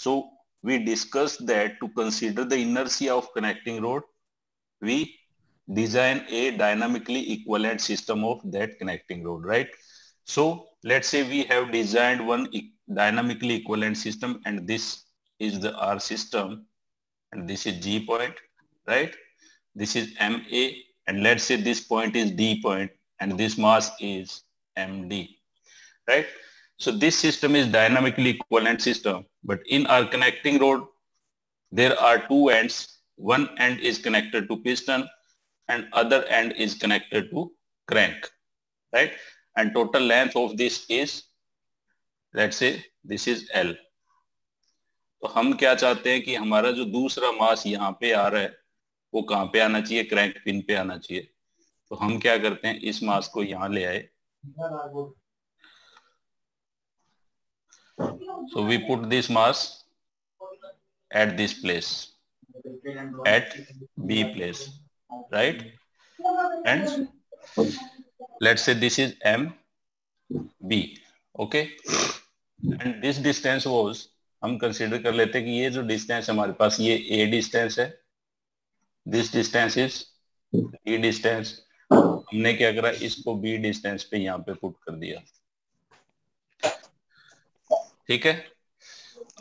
So we discussed that to consider the inertia of connecting rod, we design a dynamically equivalent system of that connecting rod, right? So let's say we have designed one dynamically equivalent system, and this is the R system, and this is G point, right? This is MA, and let's say this point is D point, and this mass is MD, right? So this system is dynamically equivalent system, but in our connecting rod, there are two ends. One end is connected to piston and other end is connected to crank, right? And total length of this is, let's say this is L. तो हम क्या चाहते हैं कि हमारा जो दूसरा मास यहाँ पे आ रहा है वो कहाँ पे आना चाहिए, क्रैंक पिन पे आना चाहिए. तो हम क्या करते हैं, इस मास को यहाँ ले आए. So we put this mass at this place, at B place, right? And let's say this is MB, okay? And this distance was, हम कंसीडर कर लेते हैं कि ये जो डिस्टेंस हमारे पास, ये A डिस्टेंस है, this distance is B distance. हमने क्या करा, इसको B डिस्टेंस पे यहाँ पे पुट कर दिया, ठीक है.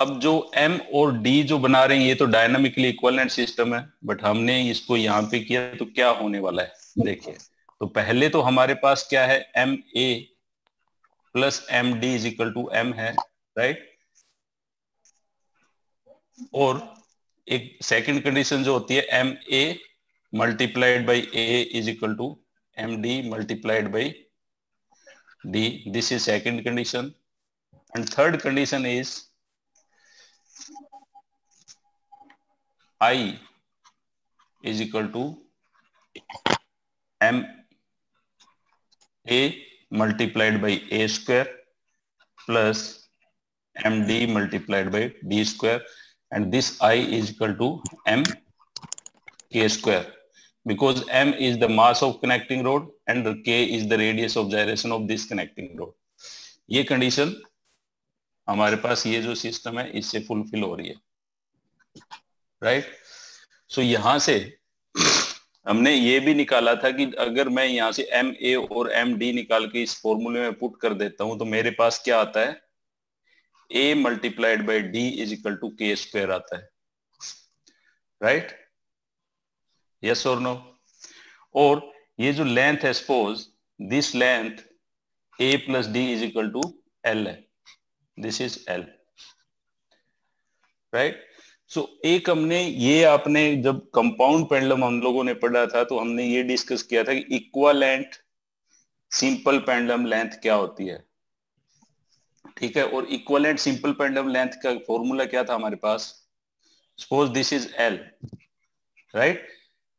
अब जो M और D जो बना रहे हैं ये तो डायनामिकली इक्विवेलेंट सिस्टम है, बट हमने इसको यहाँ पे किया तो क्या होने वाला है देखिए. तो पहले तो हमारे पास क्या है, MA plus MD is equal to M है, राइट. और एक सेकंड कंडीशन जो होती है, MA multiplied by A is equal to MD multiplied by D. This is second condition. And third condition is I is equal to MA multiplied by A square plus MD multiplied by D square, and this I is equal to MK square, because M is the mass of connecting rod and the K is the radius of gyration of this connecting rod. ये condition हमारे पास ये जो system है इससे fulfil हो रही है, right. So यहां से हमने ये भी निकाला था कि अगर मैं यहां से MA और MD निकाल के इस फॉर्मूले में पुट कर देता हूं तो मेरे पास क्या आता है, A multiplied by D is equal to K square आता है, राइट. यस और नो. और ये जो लेंथ है, suppose this length A plus D is equal to L है, this is L, right. So एक हमने ये, आपने जब कंपाउंड पेंडुलम हम लोगों ने पढ़ा था तो हमने ये डिस्कस किया था कि इक्विवेलेंट सिंपल पेंडुलम लेंथ क्या होती है, ठीक है. और इक्विवेलेंट सिंपल पेंडुलम लेंथ का फॉर्मूला क्या था हमारे पास, suppose this is L, right.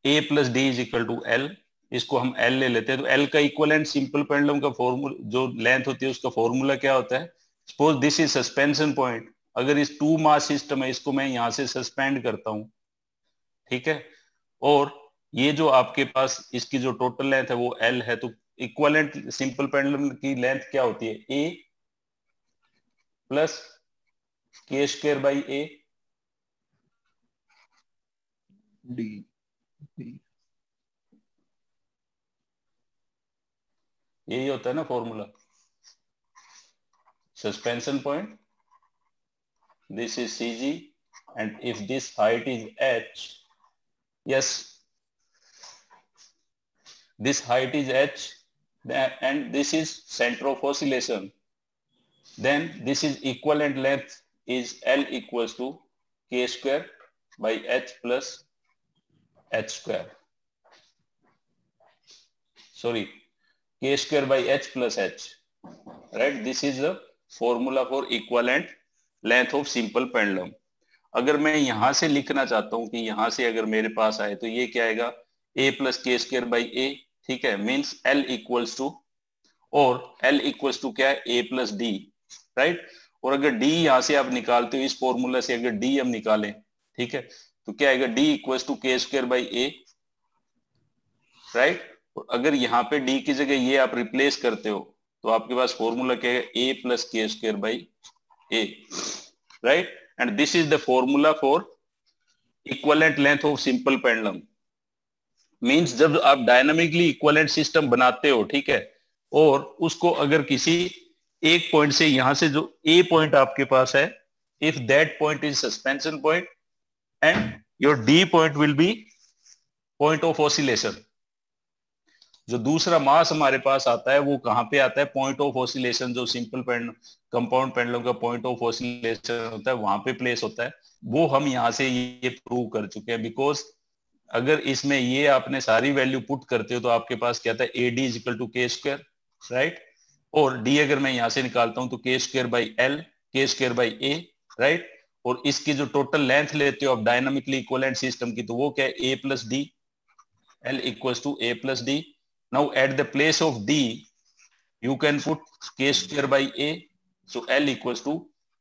A plus D is equal to L, इसको हम L ले लेते हैं. तो L का इक्विवेलेंट सिंपल पेंडुलम का फॉर्मूला, जो लेंथ होती है उसका फॉर्मूला क्या होता है, suppose this is suspension point. अगर इस टू मास सिस्टम है, इसको मैं यहां से सस्पेंड करता हूं, ठीक है. और ये जो आपके पास इसकी जो टोटल लेंथ है वो L है, तो इक्विवेलेंट सिंपल पेंडुलम की लेंथ क्या होती है, A plus K square by A D. यही होता है ना formula. Suspension point, this is CG, and if this height is H, yes, this height is H, and this is center of oscillation, then this is equivalent length is L equals to K square by H plus H square. Sorry, K square by H plus H, right? This is the formula for equivalent length of simple pendulum. अगर मैं यहां से लिखना चाहता हूं कि यहां से अगर मेरे पास आए तो ये क्या आएगा, A प्लस के स्क्वायर बाई A, ठीक है. मींस L इक्वल्स टू, और L इक्वल्स टू क्या है, A प्लस D, राइट. और अगर D यहां से आप निकालते हो इस फॉर्मूला से, अगर D हम निकालें, ठीक है, तो क्या आएगा, D इक्वल्स टू के स्क्वायर बाई A, राइट. अगर यहाँ पे D की जगह ये आप रिप्लेस करते हो तो आपके पास फॉर्मूला क्या है, A प्लस के square by A, right. And this is the formula for equivalent length of simple pendulum. Means जब आप डायनामिकली इक्विवेलेंट सिस्टम बनाते हो, ठीक है, और उसको अगर किसी एक पॉइंट से, यहां से जो ए पॉइंट आपके पास है, if that point is suspension point and your D point will be point of oscillation. जो दूसरा मास हमारे पास आता है वो कहां पे आता है? पॉइंट ऑफ ऑसिलेशन, जो सिंपल कंपाउंड पेंडुलम का पॉइंट ऑफ ऑसिलेशन होता है वहां पे प्लेस होता है। वो हम यहां से ये प्रूव कर चुके हैं, बिकॉज अगर इसमें ये आपने सारी वैल्यू पुट करते हो तो आपके पास क्या था? ए डी इजिकल टू के स्क्वायर, राइट। और डी अगर मैं यहां से निकालता हूं तो के स्क्वायर बाई एल, के स्क्वायर बाई ए, राइट। और इसकी जो टोटल लेंथ लेते हो आप डायनामिकली इक्विवेलेंट सिस्टम की, तो वो क्या है? A plus D, L equals to A plus D. Now at the place of D, you can put k square by A. So L equals to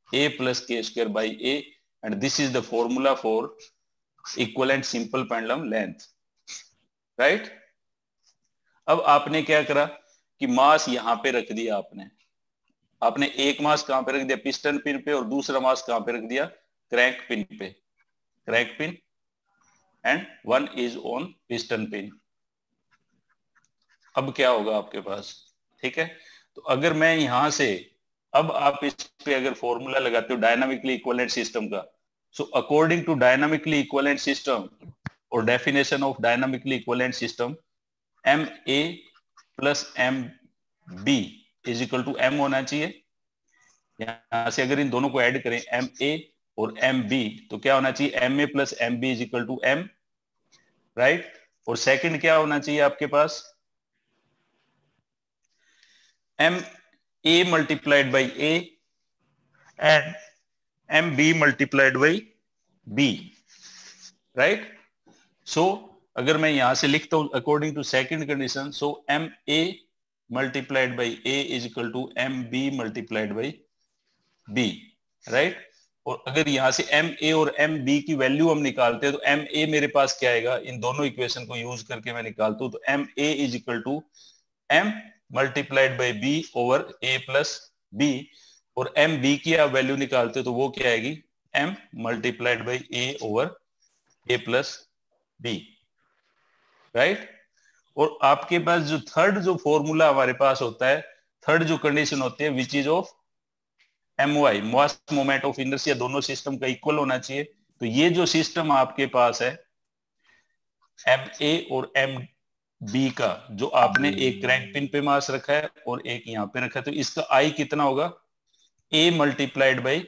A plus k square by A. And this is the formula for equivalent simple pendulum length. Right? अब आपने क्या करा कि मास यहां पे रख दिया आपने एक मास कहां पे रख दिया? पिस्टन पिन पे। और दूसरा मास कहां पे रख दिया? क्रैंक पिन पे। Crank pin and one is on piston pin. अब क्या होगा आपके पास? ठीक है, तो अगर मैं यहां से, अब आप इस पे अगर फॉर्मूला लगाते हो डायनामिकली इक्विवेलेंट सिस्टम का, so according to dynamically equivalent system और definition of dynamically equivalent system, M A plus M B is equal to M होना चाहिए। यहां से अगर इन दोनों को ऐड करें, एम ए और एम बी, तो क्या होना चाहिए? M A plus M B is equal to M, right. और सेकंड क्या होना चाहिए आपके पास? M A multiplied by A and M B multiplied by B, right. So अगर मैं यहां से लिखता हूं according to second condition, so M A multiplied by A is equal to M B multiplied by B, right. और अगर यहां से एम ए और एम बी की वैल्यू हम निकालते हैं तो एम ए मेरे पास क्या आएगा? इन दोनों इक्वेशन को यूज करके मैं निकालता हूं तो M A is equal to M multiplied by B over A plus B. और एम बी की आप वैल्यू निकालते हो तो वो क्या आएगी? M multiplied by A over A plus B, right. और आपके पास जो थर्ड जो फॉर्मूला हमारे पास होता है, थर्ड जो कंडीशन होती है, which is of M Y, mass moment of inertia, दोनों सिस्टम का इक्वल होना चाहिए। तो ये जो सिस्टम आपके पास है एम ए और एम बी का, जो आपने एक क्रैंक पिन पे मास रखा है और एक यहां पे रखा है, तो इसका आई कितना होगा? A multiplied by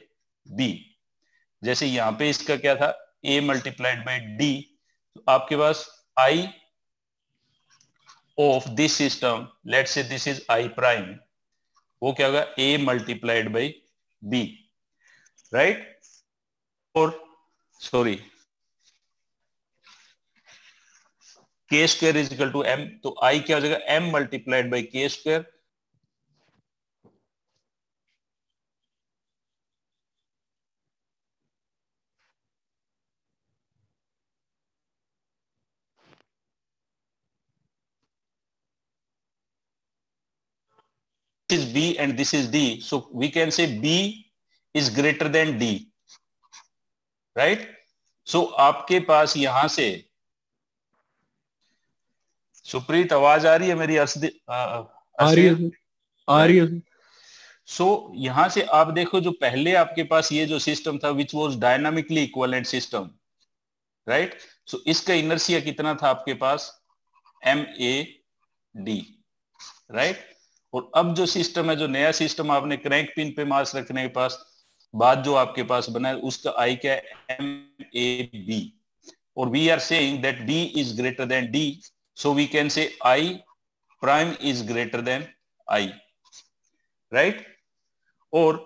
B. जैसे यहां पे इसका क्या था? A multiplied by D. तो आपके पास I of this system, let's say this is I prime, वो क्या होगा? A multiplied by B, right. और sorry, K square is equal to M, तो आई क्या हो जाएगा? M multiplied by K square. Is B and this is D, so we can say B is greater than D, right? So आपके पास यहां से, सुप्रीत आवाज आ रही है मेरी? आ रही है, आ रही है। सो यहां से आप देखो, जो पहले आपके पास ये जो सिस्टम था which was dynamically equivalent system, right. So इसका इनर्शिया कितना था आपके पास? M A D, right. और अब जो सिस्टम है, जो नया सिस्टम आपने क्रैंक पिन पे मास रखने के पास बाद जो आपके पास बना है, उसका आई क्या है? M A B. और we are saying that B is greater than D, so we can say I prime is greater than I, right. और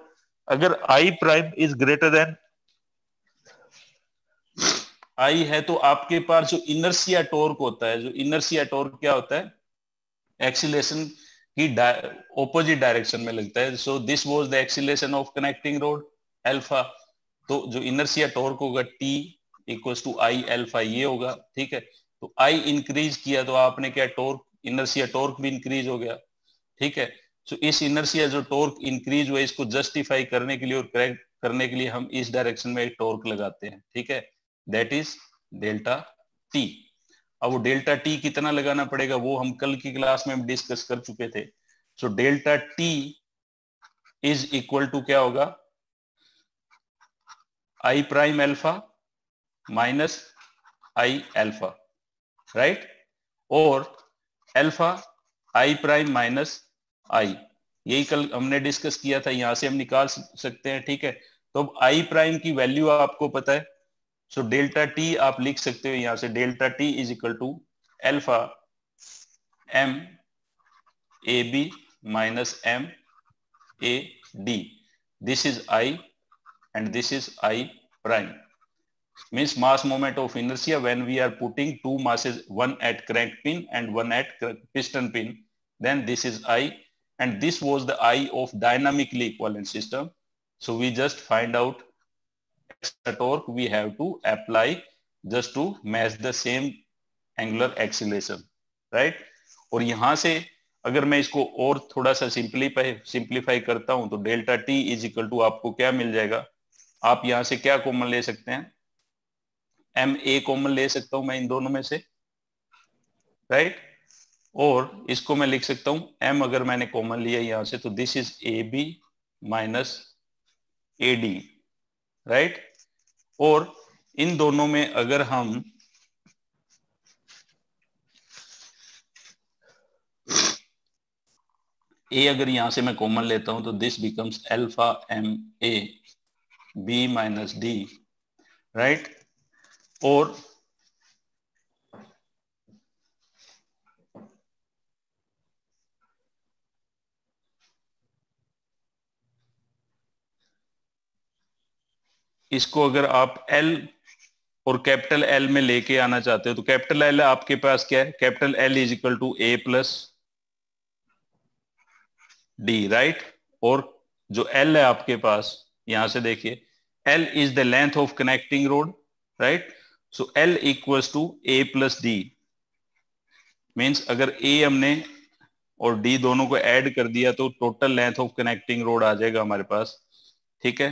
अगर I prime is greater than I है तो आपके पास जो इनर्शिया टॉर्क होता है, जो इनर्शिया टॉर्क क्या होता है? एक्सीलरेशन की ऑपोजिट डायरेक्शन में लगता है। So this was the acceleration of connecting rod alpha. तो जो इनर्शिया टॉर्क होगा T equals to I alpha, ये होगा, ठीक है। तो आई इंक्रीज किया तो आपने क्या? टॉर्क, इनर्शिया टॉर्क भी इंक्रीज हो गया, ठीक है। सो इस इनर्शिया जो टॉर्क इंक्रीज हुआ, इसको जस्टिफाई करने के लिए और करने के लिए हम इस डायरेक्शन में एक टॉर्क लगाते हैं, ठीक है, दैट इज डेल्टा टी। अब वो डेल्टा टी कितना लगाना पड़ेगा वो हम कल की क्लास में डिस्कस कर चुके थे। So delta T is equal to क्या होगा, I prime alpha minus I alpha, right, और alpha I prime minus I, यही कल हमने डिस्कस किया था, यहां से हम निकाल सकते हैं, ठीक है। तो अब आई प्राइम की वैल्यू आपको पता है, सो डेल्टा टी आप लिख सकते हो यहां से, delta T is equal to alpha M A B minus M A D, this is I and this is I prime, means mass moment of inertia when we are putting two masses, one at crank pin and one at piston pin, then this is I, and this was the I of dynamically equivalent system. So we just find out extra torque we have to apply just to match the same angular acceleration, right? और यहां से अगर मैं इसको और थोड़ा सा simplify करता हूं तो delta T is equal to आपको क्या मिल जाएगा, आप यहां से क्या कॉमन ले सकते हैं, एम ए कॉमन ले सकता हूं मैं इन दोनों में से, राइट, और इसको मैं लिख सकता हूं एम अगर मैंने कॉमन लिया यहां से तो this is A B minus A D, right, और इन दोनों में अगर हम ए अगर यहां से मैं कॉमन लेता हूं तो this becomes alpha M A B minus D, right, और इसको अगर आप एल और कैपिटल एल में लेके आना चाहते हो तो कैपिटल एल आपके पास क्या है, capital L is equal to A plus D, right, और जो एल है आपके पास यहां से देखिए, L is the length of connecting rod, right, so L equals to A plus D, means अगर ए हमने और डी दोनों को ऐड कर दिया तो total length of connecting road आ जाएगा हमारे पास, ठीक है,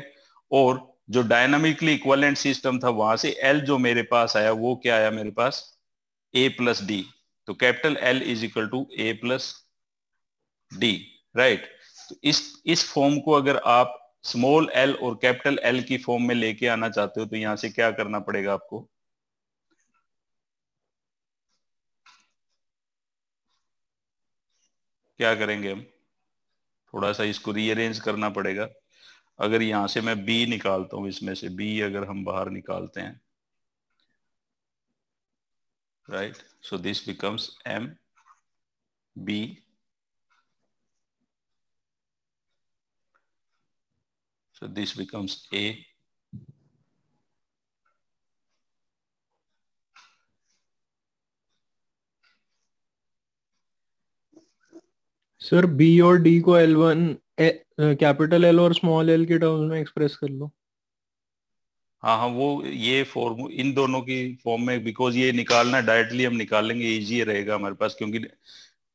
और जो डायनामिकली इक्विवेलेंट सिस्टम था वहां से एल जो मेरे पास आया वो क्या आया मेरे पास, ए प्लस डी, तो capital L is equal to A plus D, right. तो इस फॉर्म को अगर आप स्मॉल एल और कैपिटल एल की फॉर्म में लेके आना चाहते हो तो यहां से क्या करना पड़ेगा आपको, क्या करेंगे हम, थोड़ा सा इसको रीअरेंज करना पड़ेगा। अगर यहां से मैं बी निकालता हूं, इसमें से बी अगर हम बाहर निकालते हैं, right, so this becomes M B, so this becomes A, sir B और डी को L1 कैपिटल एल और स्मॉल एल के टर्म्स में एक्सप्रेस कर लो। हाँ हाँ, वो ये फॉर्म इन दोनों की फॉर्म में, बिकॉज ये निकालना डायरेक्टली हम निकाल लेंगे, इजी रहेगा हमारे पास, क्योंकि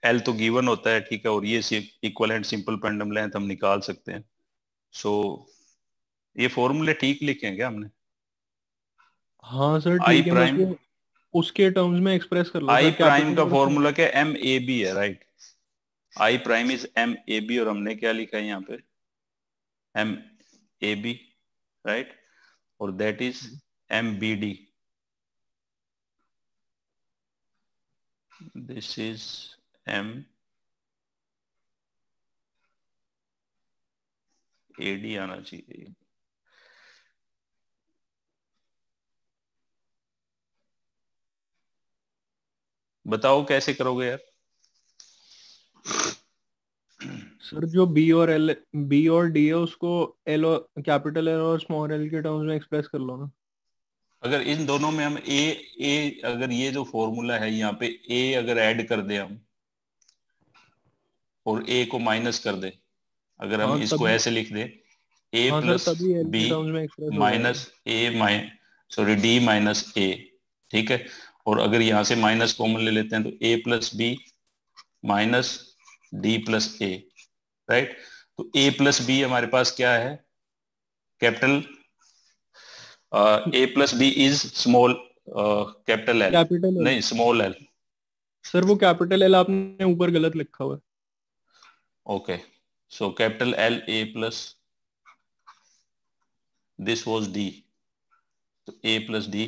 एल तो गिवन होता है, ठीक है, और ये इक्विवेलेंट सिंपल पेंडुलम लेंथ हम निकाल सकते हैं। सो ये फॉर्मूले ठीक लिखे हैं क्या हमने? हाँ सर आई ठीक है, प्राइम, मतलब उसके टर्म्स में एक्सप्रेस कर लो आई सर। प्राइम का फॉर्मूला क्या, एम ए बी है, right, I prime is M A B, और हमने क्या लिखा है यहाँ पे, एम ए बी, राइट, और that is M B D, this is M A D आना चाहिए। बताओ कैसे करोगे यार? सर जो बी और डी है उसको एल और कैपिटल एल और स्मॉल एल के टर्म्स में एक्सप्रेस कर लो ना। अगर इन दोनों में हम ए अगर ये जो फॉर्मूला है यहाँ पे ए अगर ऐड कर दे हम और ए को माइनस कर दे, अगर हम हाँ इसको तभी, ऐसे लिख दे, ए हाँ सर प्लस तभी एल बी के टर्म्स में एक्सप्रेस हो जाएगा। माइनस ए सॉरी डी माइनस ए, ठीक है, और अगर यहां से माइनस कॉमन ले लेते हैं तो A plus B minus D plus A, right, तो ए प्लस बी हमारे पास क्या है, capital A+B is small capital L, capital L. नहीं स्मॉल एल। सर वो कैपिटल एल आपने ऊपर गलत लिखा हुआ है। Okay, so capital L A plus this was D, so A plus D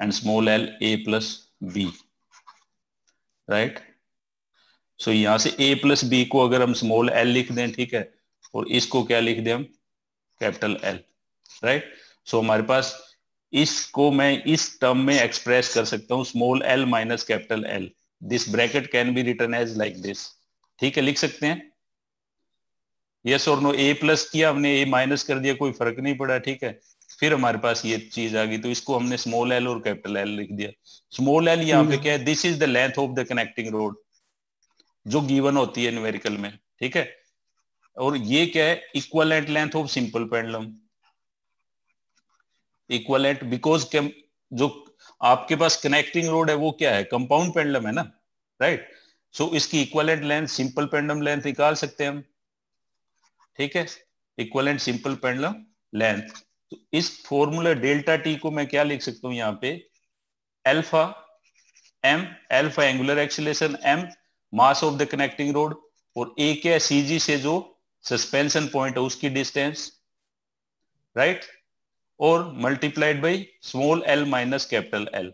and small l A plus B, right. So यहां से A plus B को अगर हम स्मॉल l लिख दें, ठीक है, और इसको क्या लिख दें हम, कैपिटल L, राइट। सो हमारे पास इसको मैं इस टर्म में एक्सप्रेस कर सकता हूं, small l minus capital L, this bracket can be written as like this, ठीक है, लिख सकते हैं। यस और नो, ए प्लस किया हमने, ए माइनस कर दिया, कोई फर्क नहीं पड़ा, ठीक है। फिर हमारे पास ये चीज आ गई, तो इसको हमने स्मॉल एल और कैपिटल एल लिख दिया। स्मॉल एल यहाँ पे क्या है, this is the length of the connecting road जो गिवन होती है न्यूमेरिकल में, ठीक है। और ये क्या है, equivalent length of simple pendulum, equivalent because जो आपके पास कनेक्टिंग रोड है वो क्या है, कंपाउंड पेंडुलम है ना, राइट। सो इसकी equivalent length simple pendulum length निकाल सकते हैं हम, ठीक है, इक्विवेलेंट सिंपल पेंडुलम लेंथ। तो इस फॉर्मूला डेल्टा टी को मैं क्या लिख सकता हूं यहां पे, alpha M, alpha angular acceleration, M mass of the connecting rod, और ए क्या है, सीजी से जो सस्पेंशन पॉइंट है उसकी डिस्टेंस, राइट, और multiplied by small L minus capital L.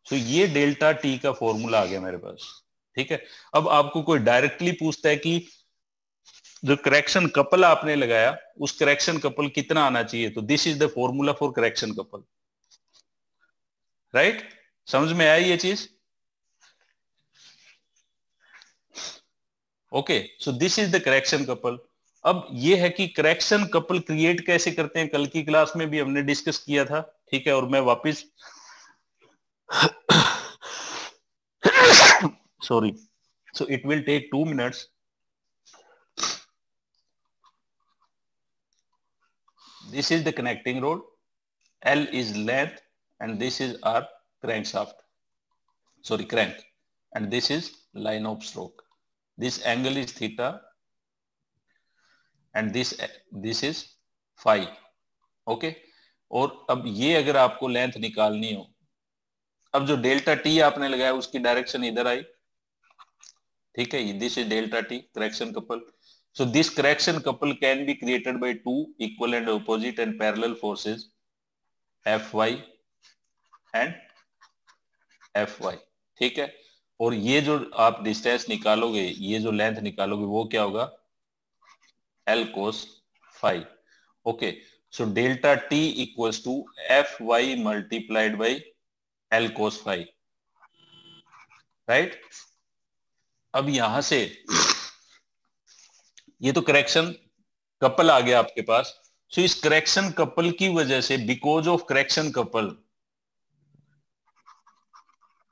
So ये डेल्टा टी का फॉर्मूला आ गया मेरे पास, ठीक है। अब आपको कोई डायरेक्टली पूछता है कि जो करेक्शन कपल आपने लगाया उस करेक्शन कपल कितना आना चाहिए, तो this is the formula for correction couple, right. समझ में आई ये चीज, okay. So this is the correction couple. अब ये है कि करेक्शन कपल क्रिएट कैसे करते हैं, कल की क्लास में भी हमने डिस्कस किया था, ठीक है, और मैं वापस sorry, so it will take 2 minutes। This is the connecting rod, L is length, and this is our crankshaft, sorry crank, and this is line of stroke. This angle is theta, and this is phi, okay। और अब ये अगर आपको length निकालनी हो, अब जो delta T आपने लगाया उसकी डायरेक्शन इधर आई, ठीक है, this is delta T correction couple. So this correction couple can be created by two equal and opposite and parallel forces Fy and Fy, ठीक है। और ये जो आप डिस्टेंस निकालोगे, ये जो लेंथ निकालोगे वो क्या होगा, L cos phi, okay. So delta T equals to Fy multiplied by L cos phi, right. अब यहां से ये तो करेक्शन कपल आ गया आपके पास। सो इस करेक्शन कपल की वजह से, because of correction couple,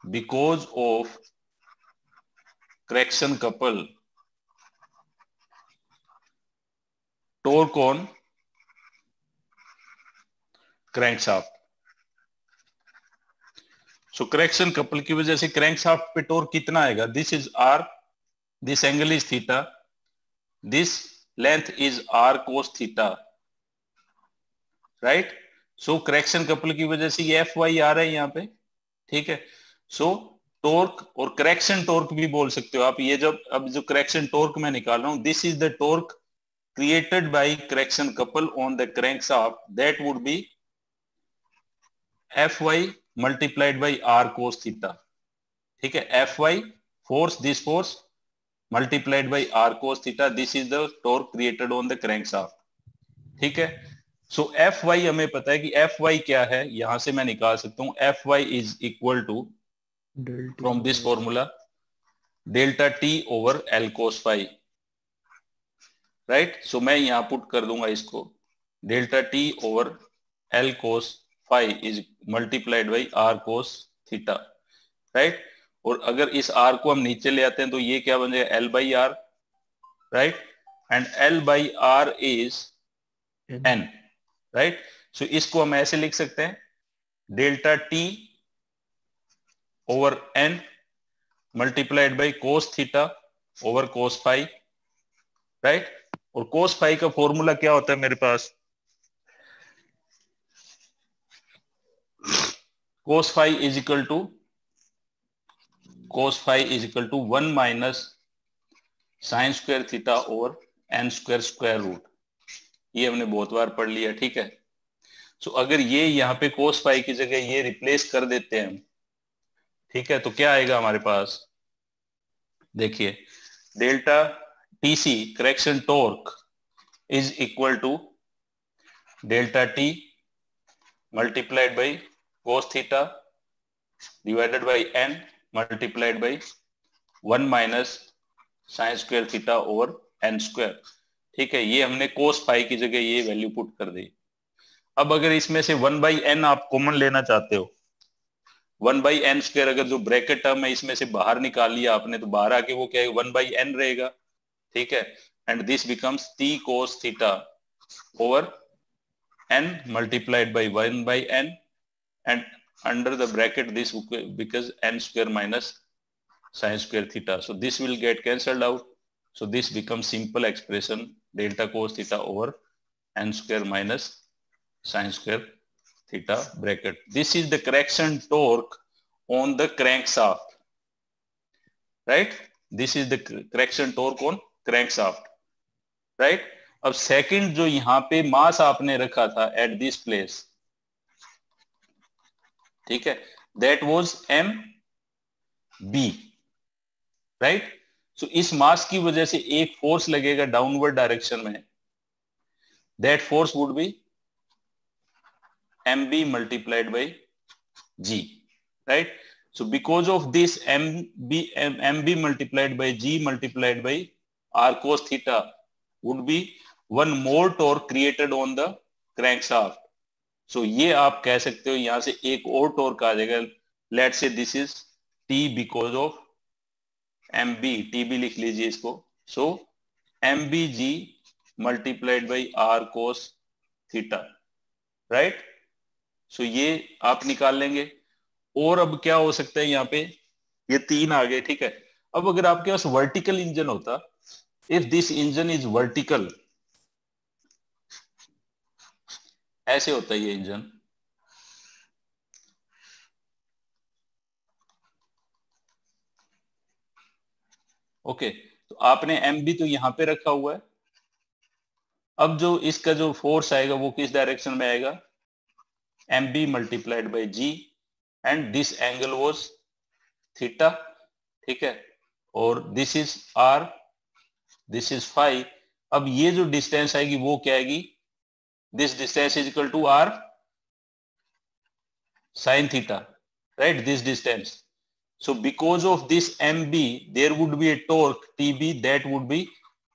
because of correction couple, torque on crankshaft. So correction couple की वजह से क्रैंकशाफ्ट पे टॉर्क कितना आएगा, this is R, this angle is theta, this length is R cos theta, right. So correction couple की वजह से ये एफ वाई आ रहा है यहाँ पे, ठीक है। सो टॉर्क और करेक्शन टॉर्क भी बोल सकते हो आप, ये जब अब जो करेक्शन टॉर्क मैं निकाल रहा हूं, this is the torque created by correction couple on the crankshaft, that would be F Y multiplied by R cos theta, ठीक है। F Y force, this force multiplied by R cos theta, this is the torque created on the crankshaft, ठीक है। सो F Y हमें पता है कि F Y क्या है, यहां से मैं निकाल सकता हूं, F Y is equal to from this formula delta T over L cos phi, right. So मैं यहां पुट कर दूंगा इसको, delta T over L cos phi is multiplied by R cos theta, right. और अगर इस आर को हम नीचे ले आते हैं तो ये क्या बन जाएगा, L by R, right, and L by R is N, right. So इसको हम ऐसे लिख सकते हैं, delta T over N multiplied by cos theta over cos phi, right. और कोस फाई का फॉर्मूला क्या होता है मेरे पास, cos phi is equal to 1 minus sin square theta और n स्क्वायर रूट। ये हमने बहुत बार पढ़ लिया, ठीक है। सो अगर ये यहाँ पे cos phi की जगह ये रिप्लेस कर देते हैं हम, ठीक है, तो क्या आएगा हमारे पास, देखिए delta TC correction torque is equal to delta T multiplied by cos theta divided by n multiplied by 1 minus sine square theta over n square, ठीक है। ये हमने cos phi की जगह ये वैल्यू पुट कर दी। अब अगर इसमें से 1 बाई n आप कॉमन लेना चाहते हो, 1 बाई n स्क्वायर अगर जो ब्रैकेट टर्म है इसमें से बाहर निकाल लिया आपने, तो बाहर आके वो क्या है 1 बाई n रहेगा, ठीक है। And this becomes t cos theta over n multiplied by 1 by n and under the bracket this because n square minus sin square theta. So this will get cancelled out. So this becomes simple expression delta cos theta over n square minus sin square theta bracket. This is the correction torque on the crankshaft, right? This is the correction torque on crankshaft, right? अब second जो यहां पे मास आपने रखा था at this place, ठीक है, that was M B, right. So इस मास की वजह से एक फोर्स लगेगा डाउनवर्ड डायरेक्शन में, that force would be M B multiplied by G, right. So because of this M B multiplied by G multiplied by R cos theta would be one more torque created on the crankshaft. So ये आप कह सकते हो यहां से एक और torque आ जाएगा। Let's say this is T because of MB, TB लिख लीजिए इसको। So MBG multiplied by R cos theta, right? So ये आप निकाल लेंगे। और अब क्या हो सकता है यहाँ पे, ये तीन आ गए, ठीक है। अब अगर आपके पास वर्टिकल इंजन होता, if this engine is vertical, ऐसे होता है ये इंजन, ओके। तो आपने एमबी तो यहां पे रखा हुआ है। अब जो इसका जो फोर्स आएगा वो किस डायरेक्शन में आएगा, MB multiplied by G and this angle was theta, ठीक है। और this is R, this is phi. अब ये जो डिस्टेंस आएगी वो क्या आएगी, this distance is equal to r sin theta, right, this distance. So because of this mb there would be a torque tb that would be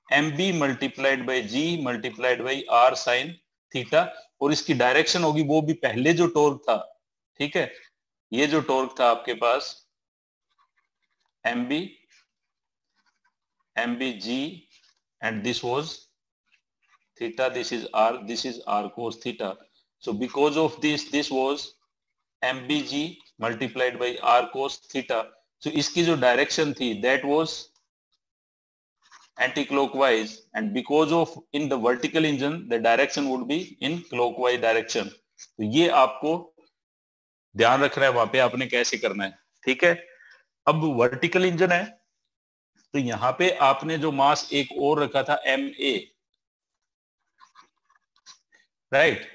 mb multiplied by g multiplied by r sin theta, और इसकी direction होगी वो भी पहले जो torque था, ठीक है, ये जो टॉर्क था आपके पास mb g and this was theta, this is r cos theta. So because of this was mbg multiplied by r cos theta. So इसकी जो डायरेक्शन थी that was anti-clockwise, and because of in the vertical engine the direction would be in clockwise direction. तो ये आपको ध्यान रखना है वहां पे आपने कैसे करना है, ठीक है। अब वर्टिकल इंजन है तो यहां पे आपने जो मास एक और रखा था ma, राइट।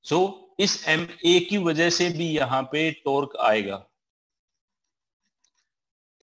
सो इस एम ए की वजह से भी यहां पे टॉर्क आएगा,